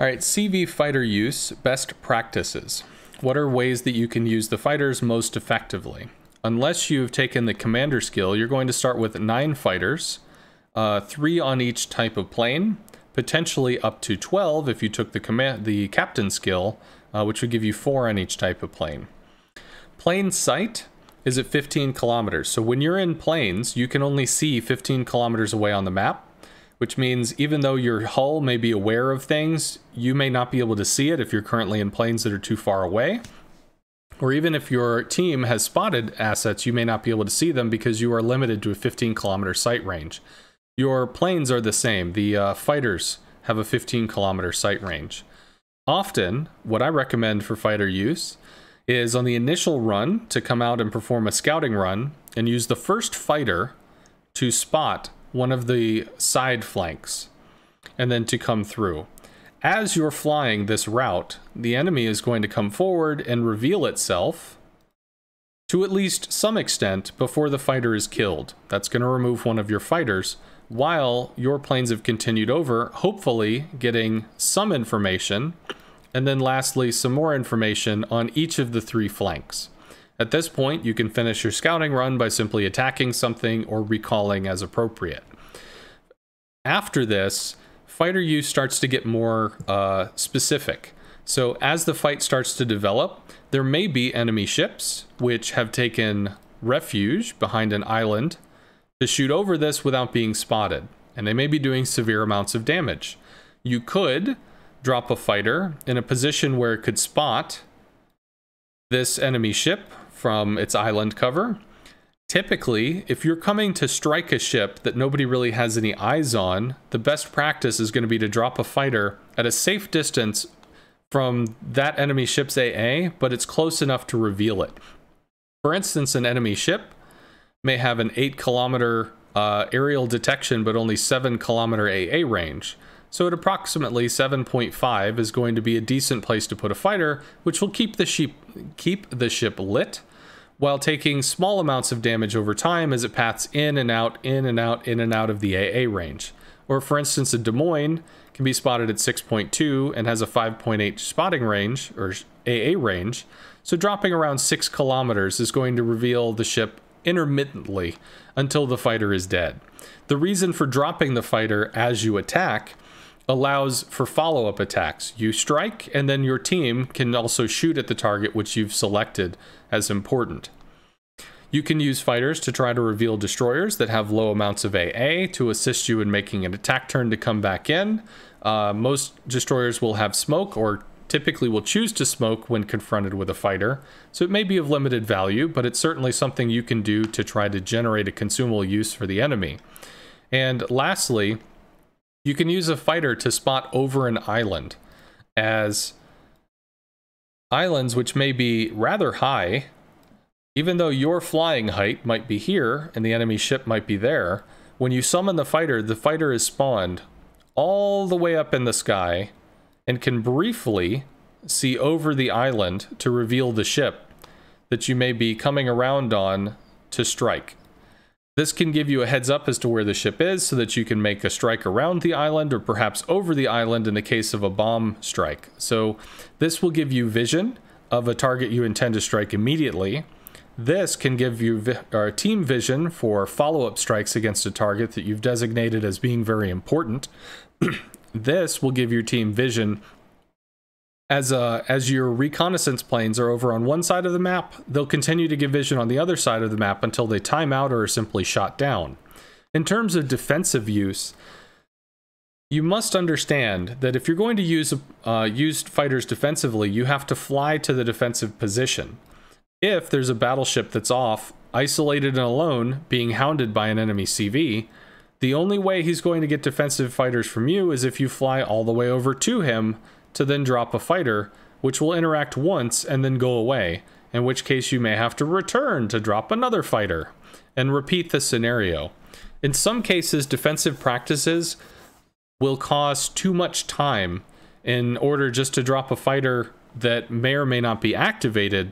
All right, CV fighter use, best practices. What are ways that you can use the fighters most effectively? Unless you've taken the commander skill, you're going to start with 9 fighters, 3 on each type of plane, potentially up to 12 if you took the captain skill, which would give you 4 on each type of plane. Plane sight is at 15 kilometers. So when you're in planes, you can only see 15 kilometers away on the map, which means even though your hull may be aware of things, you may not be able to see it if you're currently in planes that are too far away. Or even if your team has spotted assets, you may not be able to see them because you are limited to a 15-kilometer sight range. Your planes are the same. The fighters have a 15-kilometer sight range. Often, what I recommend for fighter use is on the initial run to come out and perform a scouting run and use the first fighter to spot one of the side flanks and then to come through. As you're flying this route, the enemy is going to come forward and reveal itself to at least some extent before the fighter is killed. That's going to remove one of your fighters while your planes have continued over, hopefully getting some information, and then lastly some more information on each of the 3 flanks. At this point, you can finish your scouting run by simply attacking something or recalling as appropriate. After this, fighter use starts to get more specific. So as the fight starts to develop, there may be enemy ships which have taken refuge behind an island to shoot over this without being spotted, and they may be doing severe amounts of damage. You could drop a fighter in a position where it could spot this enemy ship from its island cover. Typically, if you're coming to strike a ship that nobody really has any eyes on, the best practice is going to be to drop a fighter at a safe distance from that enemy ship's AA, but it's close enough to reveal it. For instance, an enemy ship may have an 8-kilometer aerial detection, but only 7-kilometer AA range. So at approximately 7.5 is going to be a decent place to put a fighter, which will keep the ship lit, while taking small amounts of damage over time as it paths in and out, in and out, in and out of the AA range. Or for instance, a Des Moines can be spotted at 6.2 and has a 5.8 spotting range, or AA range, so dropping around 6 kilometers is going to reveal the ship intermittently until the fighter is dead. The reason for dropping the fighter as you attack allows for follow-up attacks. You strike, and then your team can also shoot at the target which you've selected as important. You can use fighters to try to reveal destroyers that have low amounts of AA to assist you in making an attack turn to come back in. Most destroyers will have smoke, or typically will choose to smoke when confronted with a fighter, so it may be of limited value, but it's certainly something you can do to try to generate a consumable use for the enemy. And lastly, you can use a fighter to spot over an island, as islands which may be rather high, even though your flying height might be here and the enemy ship might be there, when you summon the fighter is spawned all the way up in the sky and can briefly see over the island to reveal the ship that you may be coming around on to strike. This can give you a heads up as to where the ship is so that you can make a strike around the island or perhaps over the island in the case of a bomb strike. So this will give you vision of a target you intend to strike immediately. This can give you team vision for follow-up strikes against a target that you've designated as being very important. This will give your team vision as your reconnaissance planes are over on one side of the map. They'll continue to give vision on the other side of the map until they time out or are simply shot down. In terms of defensive use, you must understand that if you're going to use fighters defensively, you have to fly to the defensive position. If there's a battleship that's off, isolated and alone, being hounded by an enemy CV, the only way he's going to get defensive fighters from you is if you fly all the way over to him to then drop a fighter, which will interact once and then go away, in which case you may have to return to drop another fighter and repeat the scenario. In some cases, defensive practices will cost too much time in order just to drop a fighter that may or may not be activated,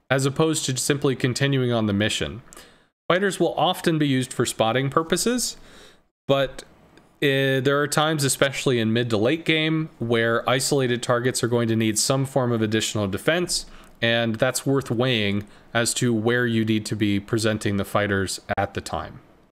as opposed to simply continuing on the mission. Fighters will often be used for spotting purposes, but There are times, especially in mid to late game, where isolated targets are going to need some form of additional defense, and that's worth weighing as to where you need to be presenting the fighters at the time.